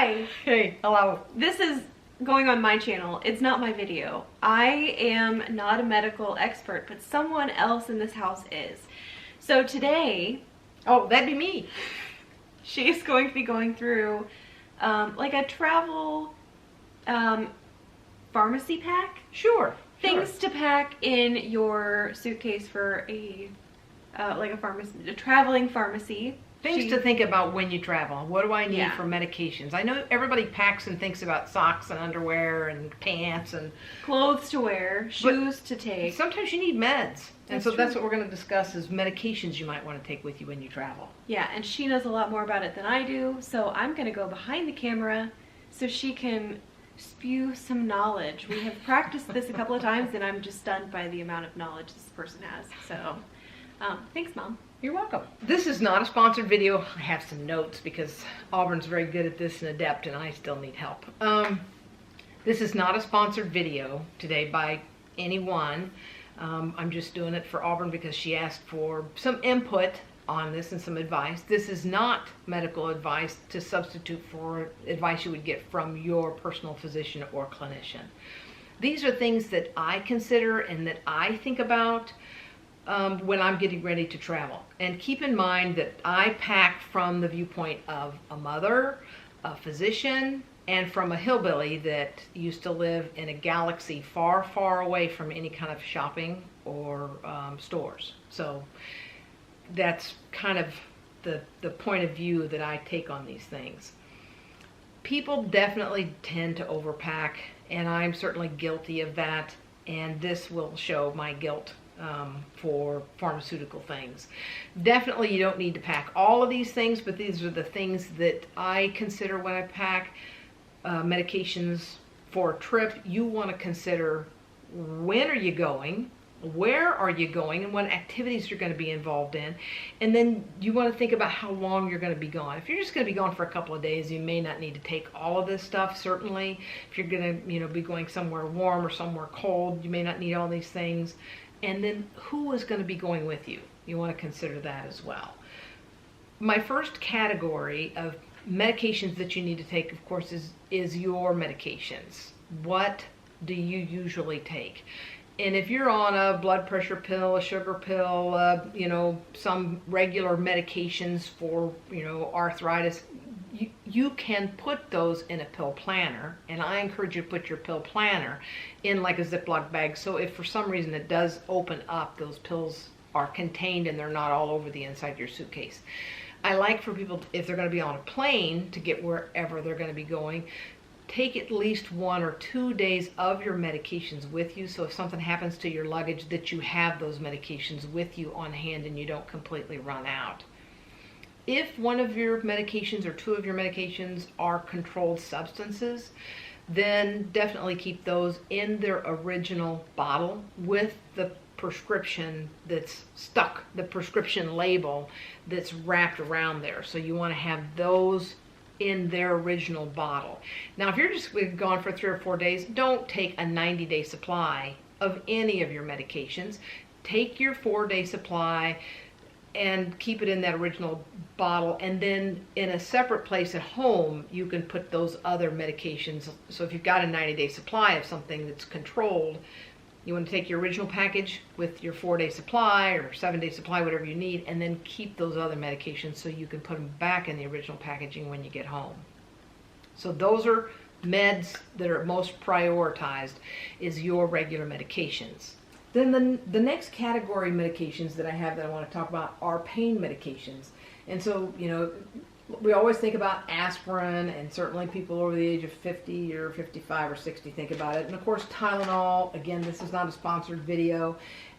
Hi! Hey, hello. This is going on my channel. It's not my video. I am not a medical expert, but someone else in this house is. So today, Oh, that'd be me. she's going to be going through like a travel pharmacy pack. Sure. Things to pack in your suitcase for a like a pharmacy, a traveling pharmacy. Things to think about when you travel. What do I need Yeah. for medications? I know everybody packs and thinks about socks and underwear and pants and Clothes to wear, shoes to take. sometimes you need meds. And That's so that's true. what we're going to discuss is medications you might want to take with you when you travel. Yeah, and she knows a lot more about it than I do, so I'm going to go behind the camera so she can spew some knowledge. We have practiced this a couple of times, and I'm just stunned by the amount of knowledge this person has. So, thanks, Mom. You're welcome. This is not a sponsored video. I have some notes because Auburn's very good at this and adept, and I still need help. This is not a sponsored video today by anyone. I'm just doing it for Auburn because she asked for some input on this and some advice. This is not medical advice to substitute for advice you would get from your personal physician or clinician. These are things that I consider and that I think about when I'm getting ready to travel. And keep in mind that I pack from the viewpoint of a mother, a physician, and from a hillbilly that used to live in a galaxy far, far away from any kind of shopping or stores. So that's kind of the point of view that I take on these things. People definitely tend to overpack, and I'm certainly guilty of that, and this will show my guilt for pharmaceutical things. Definitely you don't need to pack all of these things, but these are the things that I consider when I pack medications for a trip. You want to consider when are you going, where are you going, and what activities you're going to be involved in. And then you want to think about how long you're going to be gone. If you're just going to be gone for a couple of days, you may not need to take all of this stuff. Certainly, if you're going to, be going somewhere warm or somewhere cold, you may not need all these things. And then who is going to be going with you? You want to consider that as well. My first category of medications that you need to take, of course, is your medications. What do you usually take? And if you're on a blood pressure pill, a sugar pill, some regular medications for, arthritis, you can put those in a pill planner, and I encourage you to put your pill planner in like a Ziploc bag, so if for some reason it does open up, those pills are contained and they're not all over the inside of your suitcase. I like for people, if they're going to be on a plane to get wherever they're going to be going, take at least 1 or 2 days of your medications with you, so if something happens to your luggage, that you have those medications with you on hand and you don't completely run out. If one of your medications or 2 of your medications are controlled substances, then definitely keep those in their original bottle with the prescription that's stuck, the prescription label that's wrapped around there. So you want to have those in their original bottle. Now, if you're just gone for 3 or 4 days, don't take a 90-day supply of any of your medications. Take your 4-day supply and keep it in that original bottle, and then in a separate place at home you can put those other medications. So if you've got a 90-day supply of something that's controlled, you want to take your original package with your 4-day supply or 7-day supply, whatever you need, and then keep those other medications so you can put them back in the original packaging when you get home. So those are meds that are most prioritized, is your regular medications. Then the next category of medications that I have that I want to talk about are pain medications. And so, we always think about aspirin, and certainly people over the age of 50 or 55 or 60 think about it. And of course, Tylenol, again, this is not a sponsored video.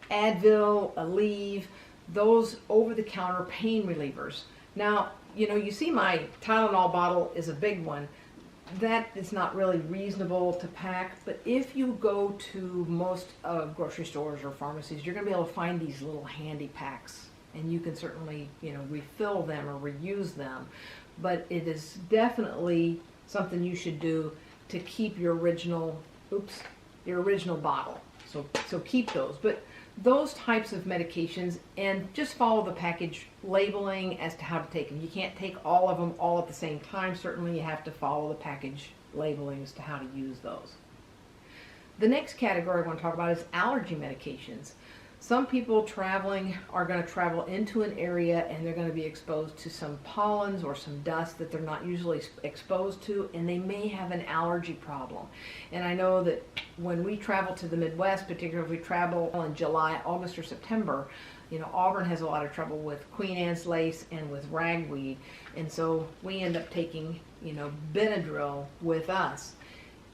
Advil, Aleve, those over-the-counter pain relievers. Now, you see my Tylenol bottle is a big one. That is not really reasonable to pack, but if you go to most grocery stores or pharmacies, you're going to be able to find these little handy packs, and you can certainly refill them or reuse them. But it is definitely something you should do to keep your original bottle. So keep those. But those types of medications, and just follow the package labeling as to how to take them. You can't take all of them all at the same time. Certainly you have to follow the package labeling as to how to use those. The next category I want to talk about is allergy medications. Some people traveling are going to travel into an area and they're going to be exposed to some pollens or some dust that they're not usually exposed to, and they may have an allergy problem. And I know that when we travel to the Midwest, particularly if we travel in July, August, or September, Auburn has a lot of trouble with Queen Anne's lace and with ragweed, and so we end up taking, Benadryl with us.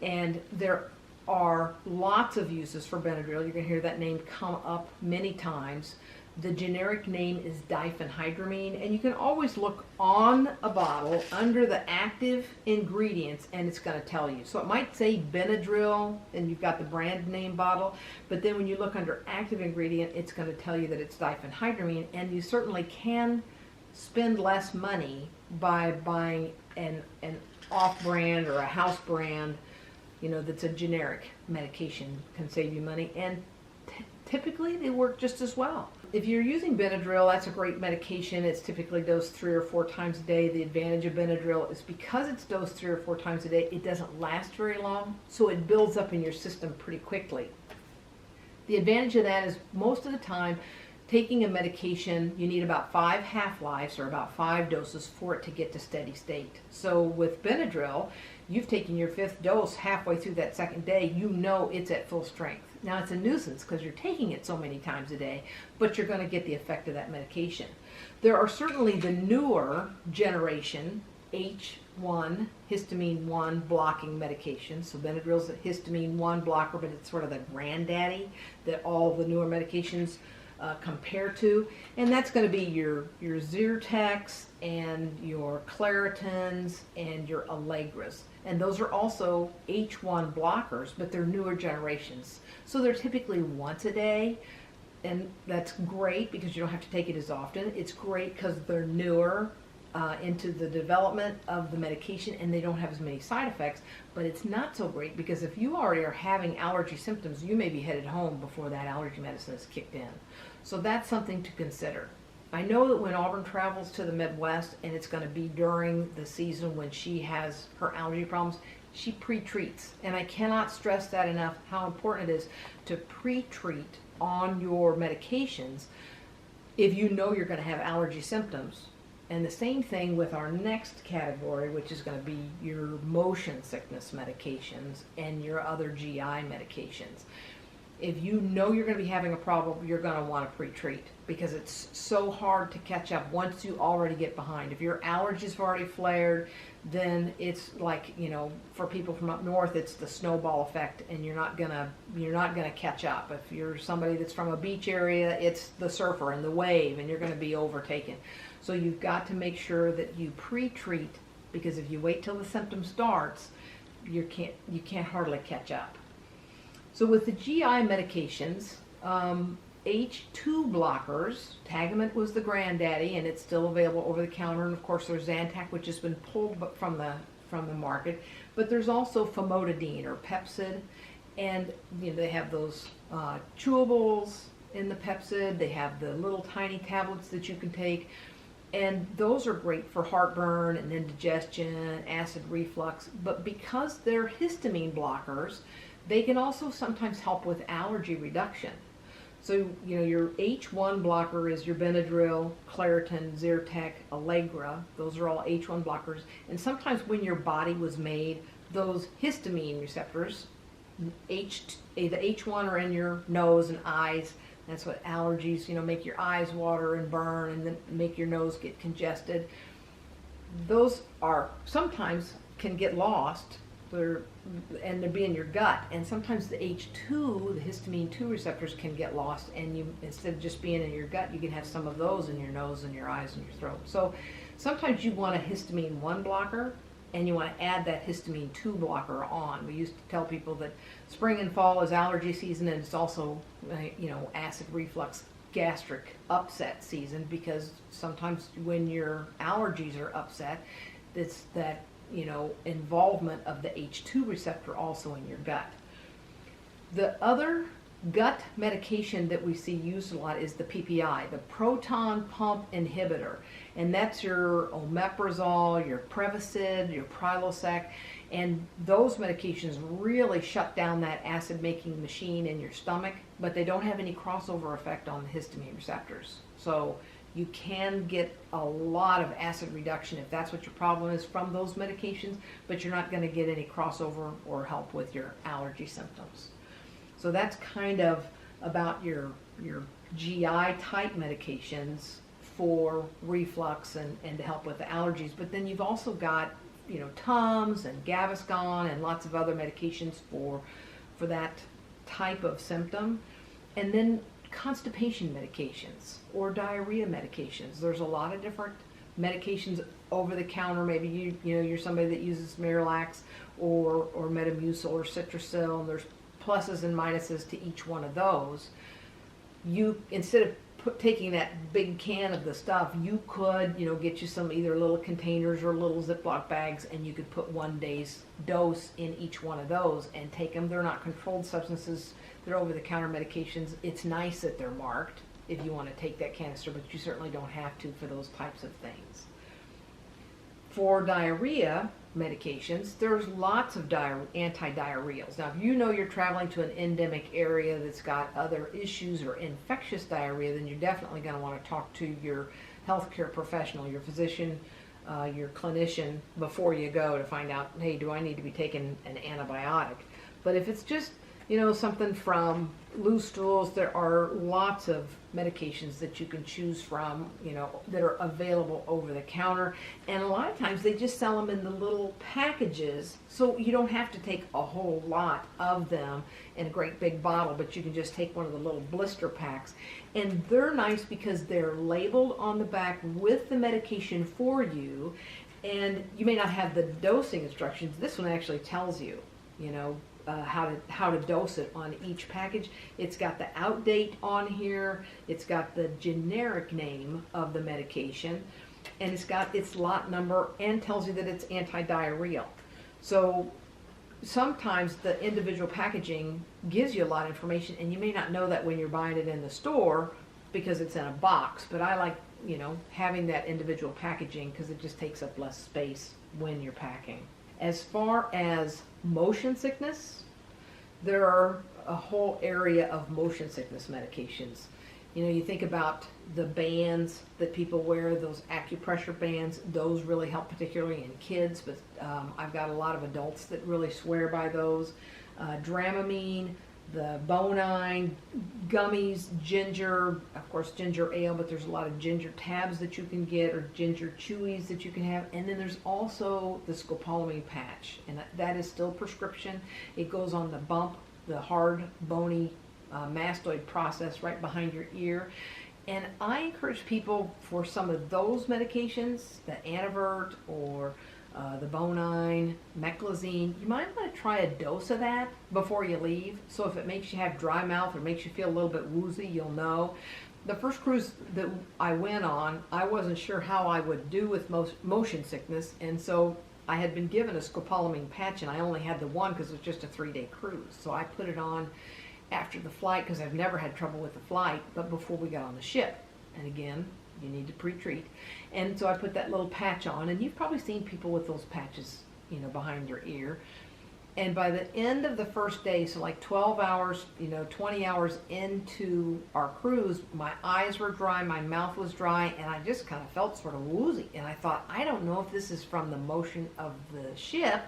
And there are lots of uses for Benadryl. You're going to hear that name come up many times. The generic name is diphenhydramine, and you can always look on a bottle under the active ingredients and it's going to tell you. So it might say Benadryl and you've got the brand name bottle, but then when you look under active ingredient, it's going to tell you that it's diphenhydramine, and you certainly can spend less money by buying an off-brand or a house brand that's a generic medication. Can save you money, and typically they work just as well. If you're using Benadryl, that's a great medication. It's typically dosed 3 or 4 times a day. The advantage of Benadryl is because it's dosed 3 or 4 times a day, it doesn't last very long, so it builds up in your system pretty quickly. The advantage of that is most of the time, taking a medication, you need about 5 half-lives or about 5 doses for it to get to steady state. So with Benadryl, you've taken your 5th dose halfway through that 2nd day, it's at full strength. Now it's a nuisance because you're taking it so many times a day, but you're going to get the effect of that medication. There are certainly the newer generation H1, histamine 1 blocking medications. So Benadryl's a histamine 1 blocker, but it's sort of the granddaddy that all the newer medications compare to, and that's going to be your Zyrtecs and your Claritins and your Allegras, and those are also H1 blockers, but they're newer generations, so they're typically once a day, and that's great because you don't have to take it as often. It's great because they're newer into the development of the medication and they don't have as many side effects, but it's not so great because if you already are having allergy symptoms, you may be headed home before that allergy medicine is kicked in. So that's something to consider. I know that when Auburn travels to the Midwest, and it's going to be during the season when she has her allergy problems, she pre-treats. And I cannot stress that enough, how important it is to pre-treat on your medications if you know you're going to have allergy symptoms. And the same thing with our next category, which is going to be your motion sickness medications and your other GI medications. If you know you're going to be having a problem, you're going to want to pre-treat because it's so hard to catch up once you already get behind. If your allergies have already flared, then it's like, for people from up north, it's the snowball effect, and you're not gonna catch up. If you're somebody that's from a beach area, it's the surfer and the wave, and you're going to be overtaken. So you've got to make sure that you pre-treat, because if you wait till the symptom starts, you can't hardly catch up. So with the GI medications, H2 blockers, Tagamet was the granddaddy, and it's still available over the counter. And of course, there's Zantac, which has been pulled from the market. But there's also famotidine or Pepcid, and they have those chewables in the Pepcid. They have the little tiny tablets that you can take, and those are great for heartburn and indigestion, acid reflux. But because they're histamine blockers, they can also sometimes help with allergy reduction. So, your H1 blocker is your Benadryl, Claritin, Zyrtec, Allegra. Those are all H1 blockers. And sometimes when your body was made, those histamine receptors, the H1 are in your nose and eyes. That's what allergies, make your eyes water and burn and then make your nose get congested. Those are sometimes can get lost. And they'll be in your gut, and sometimes the H2, the histamine 2 receptors can get lost, and instead of just being in your gut, you can have some of those in your nose and your eyes and your throat. So sometimes you want a histamine 1 blocker, and you want to add that histamine 2 blocker on. We used to tell people that spring and fall is allergy season, and it's also acid reflux, gastric upset season, because sometimes when your allergies are upset, it's that involvement of the H2 receptor also in your gut. The other gut medication that we see used a lot is the PPI, the proton pump inhibitor. And that's your omeprazole, your Prevacid, your Prilosec. And those medications really shut down that acid-making machine in your stomach, but they don't have any crossover effect on the histamine receptors. So you can get a lot of acid reduction if that's what your problem is from those medications, but you're not going to get any crossover or help with your allergy symptoms. So that's kind of about your GI type medications for reflux and to help with the allergies. But then you've also got, Tums and Gaviscon and lots of other medications for that type of symptom. And then constipation medications or diarrhea medications. There's a lot of different medications over the counter. Maybe you're somebody that uses Miralax or Metamucil or Citracil, and there's pluses and minuses to each one of those. You, instead of taking that big can of the stuff, you could get you some either little containers or little Ziploc bags, and you could put 1 day's dose in each one of those and take them. They're not controlled substances, they're over-the-counter medications. It's nice that they're marked if you want to take that canister, but you certainly don't have to for those types of things. For diarrhea medications, there's lots of anti-diarrheals. Now, if you're traveling to an endemic area that's got other issues or infectious diarrhea, then you're definitely going to want to talk to your healthcare professional, your physician, your clinician before you go to find out, hey, do I need to be taking an antibiotic? But if it's just something from loose stools, there are lots of medications that you can choose from, that are available over the counter. And a lot of times they just sell them in the little packages, so you don't have to take a whole lot of them in a great big bottle, but you can just take one of the little blister packs. And they're nice because they're labeled on the back with the medication for you, and you may not have the dosing instructions. This one actually tells you, how to dose it on each package. It's got the out date on here, it's got the generic name of the medication, and it's got its lot number and tells you that it's anti-diarrheal. So sometimes the individual packaging gives you a lot of information, and you may not know that when you're buying it in the store because it's in a box, but I like having that individual packaging because it just takes up less space when you're packing. As far as motion sickness, there are a whole area of motion sickness medications. You think about the bands that people wear, those acupressure bands, those really help particularly in kids, but I've got a lot of adults that really swear by those. Dramamine, the Bonine, gummies, ginger, of course ginger ale, but there's a lot of ginger tabs that you can get, or ginger chewies that you can have. And then there's also the scopolamine patch, and that is still prescription. It goes on the bump, the hard, bony mastoid process right behind your ear. And I encourage people for some of those medications, the Antivert or the Bonine, Meclizine, you might want to try a dose of that before you leave. So if it makes you have dry mouth or makes you feel a little bit woozy, you'll know. The first cruise that I went on, I wasn't sure how I would do with motion sickness, and so I had been given a scopolamine patch, and I only had the one because it was just a 3-day cruise. So I put it on after the flight because I've never had trouble with the flight, but before we got on the ship. And again, you need to pre-treat. And so I put that little patch on, and you've probably seen people with those patches, behind their ear. And by the end of the first day, so like 12 hours, 20 hours into our cruise, my eyes were dry, my mouth was dry, and I just kind of felt sort of woozy. And I thought, I don't know if this is from the motion of the ship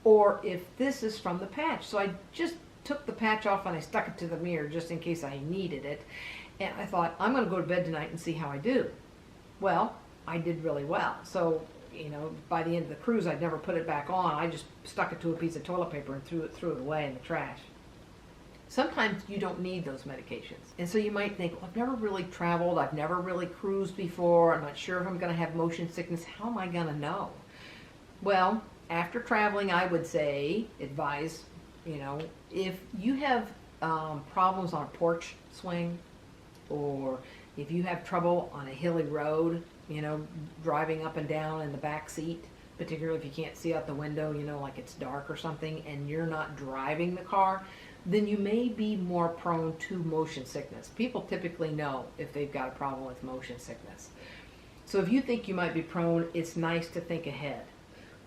or if this is from the patch. So I just took the patch off and I stuck it to the mirror just in case I needed it. And I thought, I'm going to go to bed tonight and see how I do. Well, I did really well. So, by the end of the cruise, I'd never put it back on. I just stuck it to a piece of toilet paper and threw it away in the trash. Sometimes you don't need those medications. And so you might think, well, I've never really traveled. I've never really cruised before. I'm not sure if I'm going to have motion sickness. How am I going to know? Well, after traveling, I would advise, if you have problems on a porch swing, or if you have trouble on a hilly road, driving up and down in the back seat, particularly if you can't see out the window, like it's dark or something, and you're not driving the car, then you may be more prone to motion sickness. People typically know if they've got a problem with motion sickness. So if you think you might be prone, it's nice to think ahead.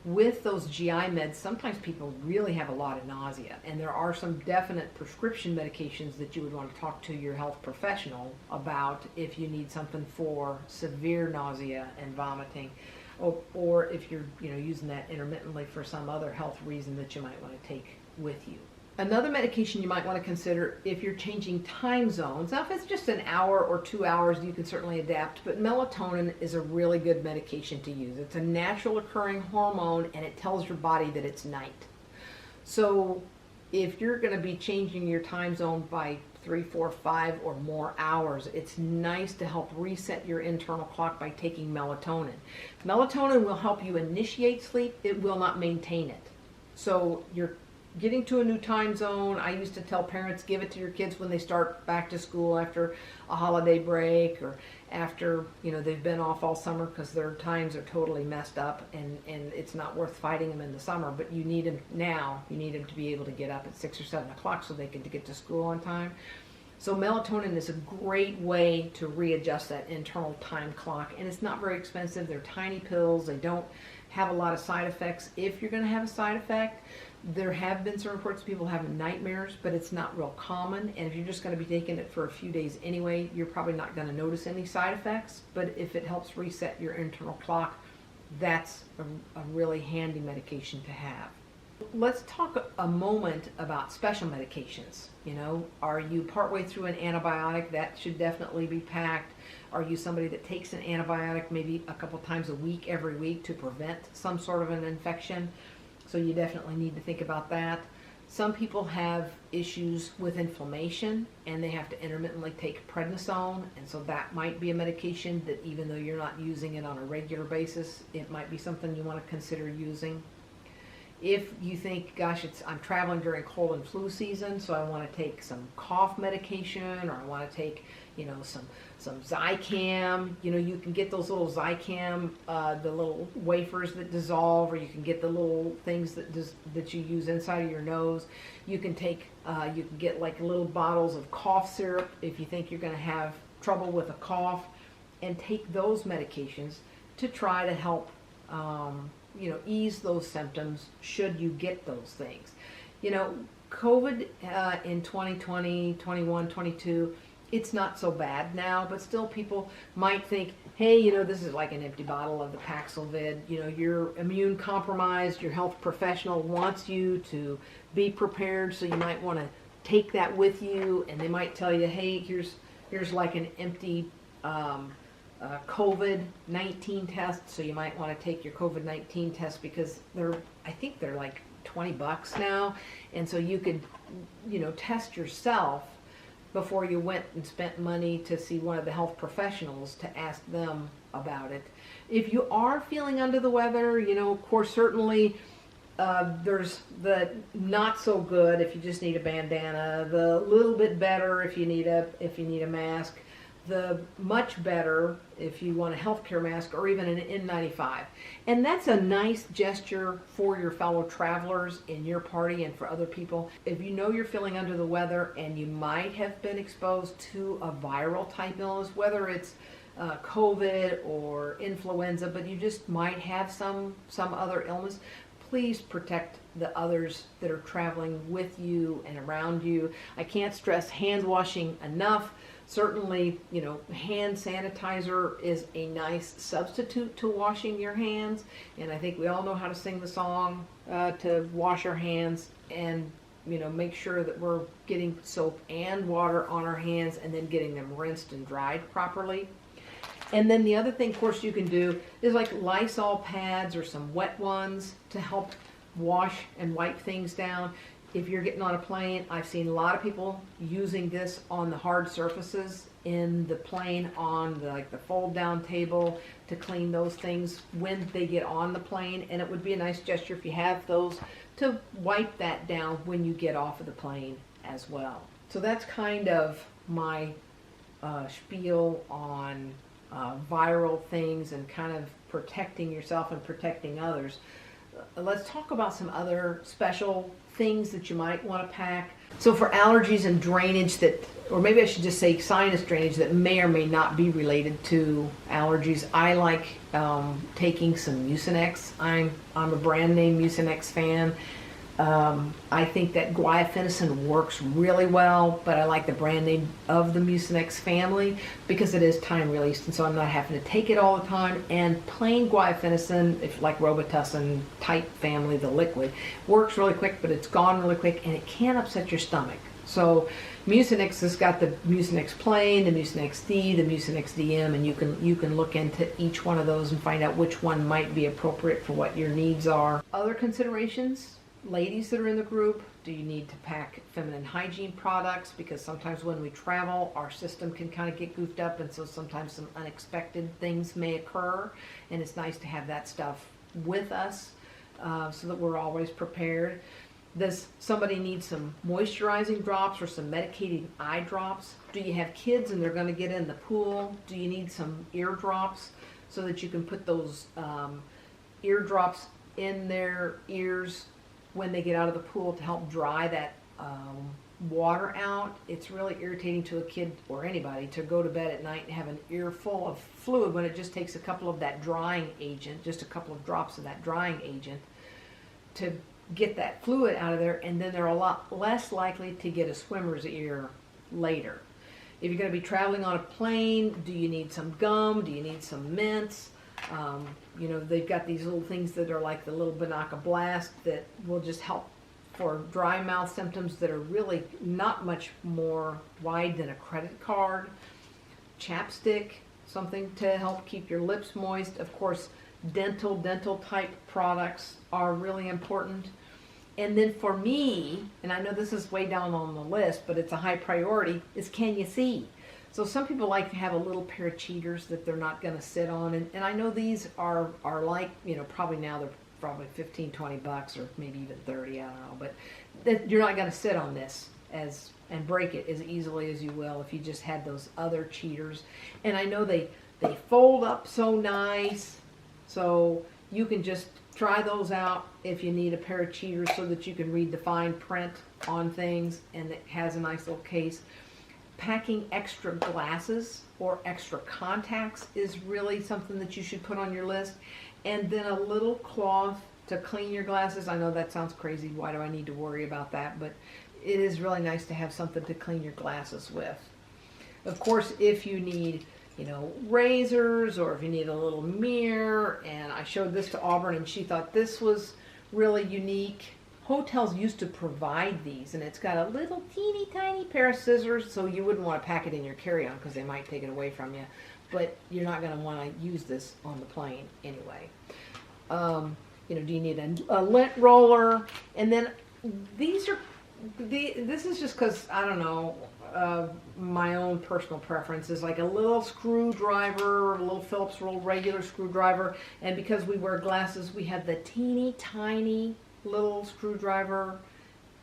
With those GI meds, sometimes people really have a lot of nausea, and there are some definite prescription medications that you would want to talk to your health professional about if you need something for severe nausea and vomiting, or if you're using that intermittently for some other health reason that you might want to take with you. Another medication you might want to consider if you're changing time zones. Now, if it's just an hour or 2 hours, you can certainly adapt, but melatonin is a really good medication to use. It's a natural occurring hormone, and it tells your body that it's night. So if you're going to be changing your time zone by 3, 4, 5 or more hours, it's nice to help reset your internal clock by taking melatonin. Melatonin will help you initiate sleep. It will not maintain it. So you're getting to a new time zone. I used to tell parents, give it to your kids when they start back to school after a holiday break, or after they've been off all summer because their times are totally messed up, and it's not worth fighting them in the summer, but you need them now. You need them to be able to get up at 6 or 7 o'clock so they can get to school on time. So melatonin is a great way to readjust that internal time clock, and it's not very expensive. They're tiny pills. They don't have a lot of side effects. If you're going to have a side effect, there have been some reports of people having nightmares, but it's not real common. And if you're just going to be taking it for a few days anyway, you're probably not going to notice any side effects. But if it helps reset your internal clock, that's a really handy medication to have. Let's talk a moment about special medications. Are you partway through an antibiotic? That should definitely be packed. Are you somebody that takes an antibiotic maybe a couple times a week, every week, to prevent some sort of an infection? So you definitely need to think about that. Some people have issues with inflammation, and they have to intermittently take prednisone, and so that might be a medication that, even though you're not using it on a regular basis, it might be something you want to consider using. If you think, gosh, I'm traveling during cold and flu season, so I want to take some cough medication, or I want to take some Zicam. You can get those little Zicam, the little wafers that dissolve, or you can get the little things that you use inside of your nose. You can get like little bottles of cough syrup if you think you're going to have trouble with a cough, and take those medications to try to help ease those symptoms should you get those things. COVID in 2020, 21, 22, it's not so bad now, but still people might think, hey, this is like an empty bottle of the Paxlovid. You're immune compromised. Your health professional wants you to be prepared, so you might want to take that with you, and they might tell you, hey, here's like an empty COVID-19 test, so you might want to take your COVID-19 test, because I think they're like $20 now, and so you could test yourself before you went and spent money to see one of the health professionals to ask them about it. If you are feeling under the weather, of course, certainly there's the not so good if you just need a bandana, the little bit better if you need a mask, the much better if you want a healthcare mask, or even an N95. And that's a nice gesture for your fellow travelers in your party and for other people. If you know you're feeling under the weather and you might have been exposed to a viral type illness, whether it's COVID or influenza, but you just might have some other illness, please protect the others that are traveling with you and around you. I can't stress hand washing enough. Certainly, hand sanitizer is a nice substitute to washing your hands, and I think we all know how to sing the song to wash our hands, and make sure that we're getting soap and water on our hands, and then getting them rinsed and dried properly. And then the other thing, of course, you can do is like Lysol pads or some wet ones to help wash and wipe things down. If you're getting on a plane, I've seen a lot of people using this on the hard surfaces in the plane, on the fold down table, to clean those things when they get on the plane. And it would be a nice gesture if you have those to wipe that down when you get off of the plane as well. So that's kind of my spiel on viral things and kind of protecting yourself and protecting others. Let's talk about some other special things that you might want to pack. So for allergies and drainage that, or maybe I should just say sinus drainage that may or may not be related to allergies, I like taking some Mucinex. I'm a brand name Mucinex fan. I think that guaifenesin works really well, but I like the brand name of the Mucinex family because it is time released, and so I'm not having to take it all the time. And plain guaifenesin, if like Robitussin type family, the liquid, works really quick, but it's gone really quick, and it can upset your stomach. So Mucinex has got the Mucinex plain, the Mucinex D, the Mucinex DM, and you can look into each one of those and find out which one might be appropriate for what your needs are. Other considerations. Ladies that are in the group, do you need to pack feminine hygiene products? Because sometimes when we travel, our system can kind of get goofed up, and so sometimes some unexpected things may occur, and it's nice to have that stuff with us so that we're always prepared. Does somebody need some moisturizing drops or some medicated eye drops? Do you have kids and they're going to get in the pool? Do you need some ear drops so that you can put those ear drops in their ears when they get out of the pool to help dry that water out? It's really irritating to a kid or anybody to go to bed at night and have an ear full of fluid when it just takes a couple of that drying agent, just a couple of drops of that drying agent to get that fluid out of there, and then they're a lot less likely to get a swimmer's ear later. If you're going to be traveling on a plane, do you need some gum? Do you need some mints? You know, they've got these little things that are like the little Binaca Blast that will just help for dry mouth symptoms that are really not much more wide than a credit card. Chapstick, something to help keep your lips moist. Of course, dental type products are really important. And then for me, and I know this is way down on the list, but it's a high priority, is can you see? So some people like to have a little pair of cheaters that they're not going to sit on. And I know these are like, you know, probably now they're probably 15, 20 bucks or maybe even 30, I don't know. But you're not going to sit on this and break it as easily as you will if you just had those other cheaters. And I know they fold up so nice. So you can just try those out if you need a pair of cheaters so that you can read the fine print on things, and it has a nice little case. Packing extra glasses or extra contacts is really something that you should put on your list. And then a little cloth to clean your glasses. I know that sounds crazy. Why do I need to worry about that? But it is really nice to have something to clean your glasses with. Of course, if you need, you know, razors, or if you need a little mirror, and I showed this to Auburn and she thought this was really unique. Hotels used to provide these, and it's got a little teeny tiny pair of scissors, so you wouldn't want to pack it in your carry-on because they might take it away from you, but you're not going to want to use this on the plane anyway. You know, do you need a lint roller? And then this is just because, I don't know, my own personal preference is like a little screwdriver, a little Phillips roll regular screwdriver, and because we wear glasses, we have the teeny tiny little screwdriver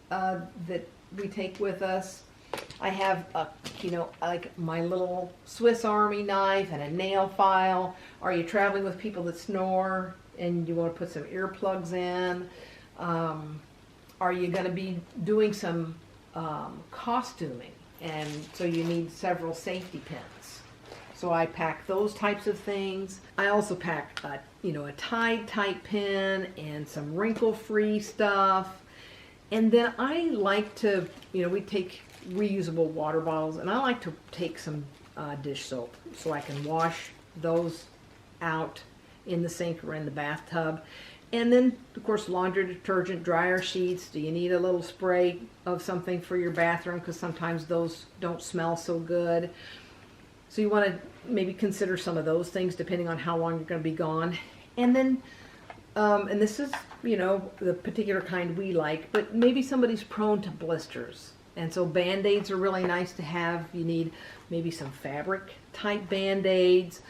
that we take with us. I have like my little Swiss Army knife and a nail file. Are you traveling with people that snore and you want to put some earplugs in? Are you going to be doing some costuming, and so you need several safety pins? So I pack those types of things. I also pack a Tide type pen and some wrinkle-free stuff. And then I like to, we take reusable water bottles, and I like to take some dish soap so I can wash those out in the sink or in the bathtub. And then, of course, laundry detergent, dryer sheets. Do you need a little spray of something for your bathroom? Because sometimes those don't smell so good. So you want to maybe consider some of those things depending on how long you're going to be gone. And then, and this is, the particular kind we like, but maybe somebody's prone to blisters. And so Band-Aids are really nice to have. You need maybe some fabric type Band-Aids,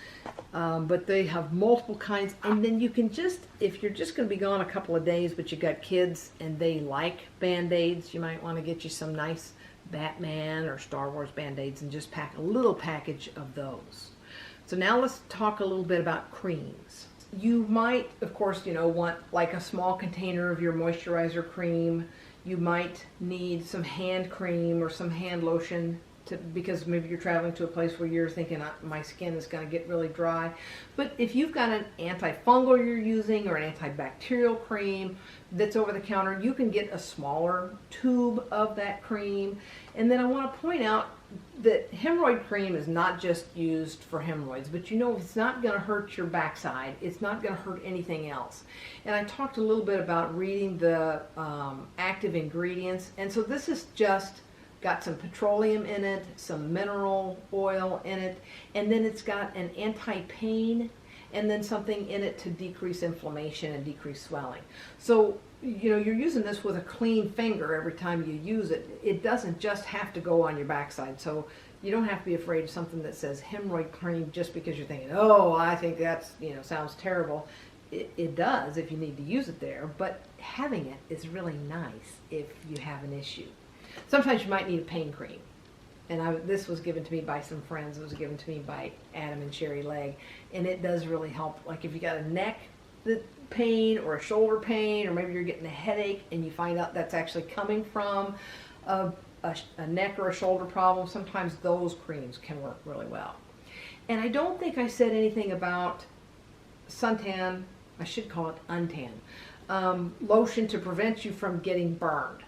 but they have multiple kinds. And then you can just, if you're just going to be gone a couple of days, but you got kids and they like Band-Aids, you might want to get you some nice Batman or Star Wars Band-Aids and just pack a little package of those. So now let's talk a little bit about creams. You might, of course, want like a small container of your moisturizer cream. You might need some hand cream or some hand lotion because maybe you're traveling to a place where you're thinking my skin is going to get really dry. But if you've got an antifungal you're using or an antibacterial cream that's over the counter, you can get a smaller tube of that cream. And then I want to point out that hemorrhoid cream is not just used for hemorrhoids, but it's not going to hurt your backside. It's not going to hurt anything else. And I talked a little bit about reading the active ingredients. And so this is just got some petroleum in it, some mineral oil in it, and then it's got an anti-pain and then something in it to decrease inflammation and decrease swelling. So, you're using this with a clean finger every time you use it. It doesn't just have to go on your backside. So you don't have to be afraid of something that says hemorrhoid cream just because you're thinking, oh, I think that's, sounds terrible. It does if you need to use it there, but having it is really nice if you have an issue. Sometimes you might need a pain cream. And this was given to me by some friends. It was given to me by Adam and Sherry Legg. And it does really help. Like if you got a neck pain or a shoulder pain, or maybe you're getting a headache and you find out that's actually coming from a neck or a shoulder problem, sometimes those creams can work really well. And I don't think I said anything about suntan, I should call it untan, lotion to prevent you from getting burned.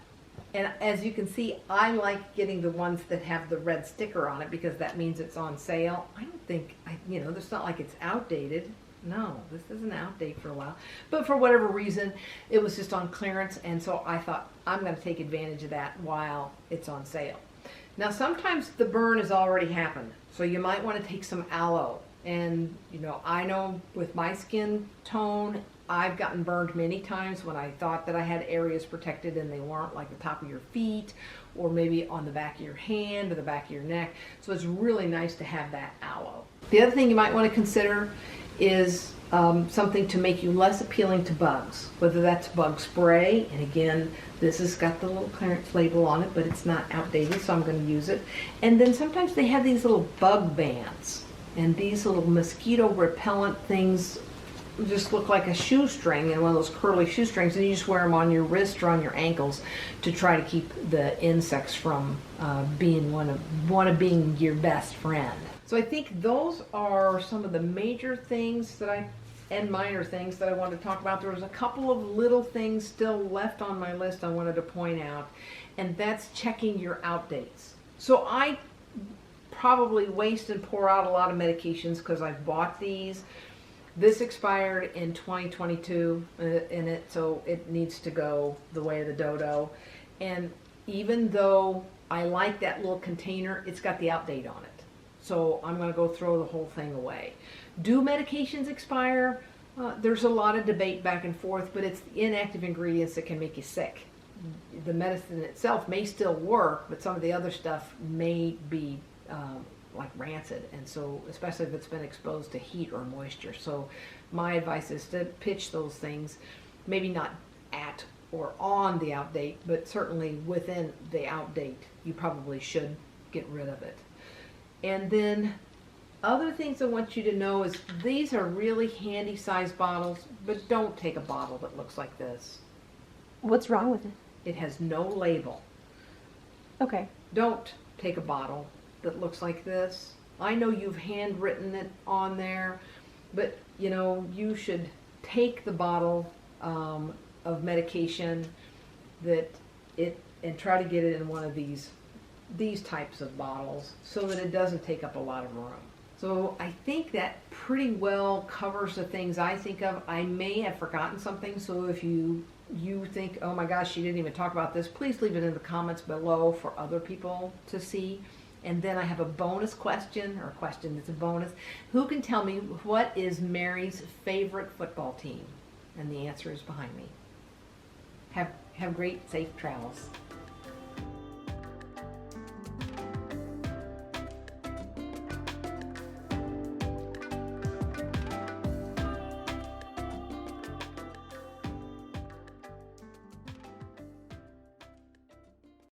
And as you can see, I like getting the ones that have the red sticker on it because that means it's on sale. I don't think, it's not like it's outdated. No, this isn't outdated for a while. But for whatever reason, it was just on clearance, and so I thought I'm going to take advantage of that while it's on sale. Now, sometimes the burn has already happened, so you might want to take some aloe. And, I know with my skin tone, I've gotten burned many times when I thought that I had areas protected and they weren't, like the top of your feet or maybe on the back of your hand or the back of your neck. So it's really nice to have that aloe. The other thing you might want to consider is something to make you less appealing to bugs, whether that's bug spray. And again, this has got the little clearance label on it, but it's not outdated, so I'm going to use it. And then sometimes they have these little bug bands, and these little mosquito repellent things just look like a shoestring, and one of those curly shoestrings, and you just wear them on your wrist or on your ankles to try to keep the insects from being one of being your best friend. So I think those are some of the major things and minor things that I wanted to talk about. There was a couple of little things still left on my list I wanted to point out, and that's checking your outdates. So I probably waste and pour out a lot of medications because I've bought these. This expired in 2022 in it, so it needs to go the way of the dodo. And even though I like that little container, it's got the outdate on it. So I'm going to go throw the whole thing away. Do medications expire? There's a lot of debate back and forth, but it's the inactive ingredients that can make you sick. The medicine itself may still work, but some of the other stuff may be like rancid, and so especially if it's been exposed to heat or moisture. So my advice is to pitch those things, maybe not at or on the outdate, but certainly within the outdate you probably should get rid of it. And then other things I want you to know is these are really handy size bottles, but don't take a bottle that looks like this. What's wrong with it? It has no label. Okay. Don't take a bottle that looks like this. I know you've handwritten it on there, but you should take the bottle of medication and try to get it in one of these types of bottles so that it doesn't take up a lot of room. So I think that pretty well covers the things I think of. I may have forgotten something, so if you think, oh my gosh, she didn't even talk about this, please leave it in the comments below for other people to see. And then I have a bonus question, or a question that's a bonus. Who can tell me what is Mary's favorite football team? And the answer is behind me. Have great, safe travels.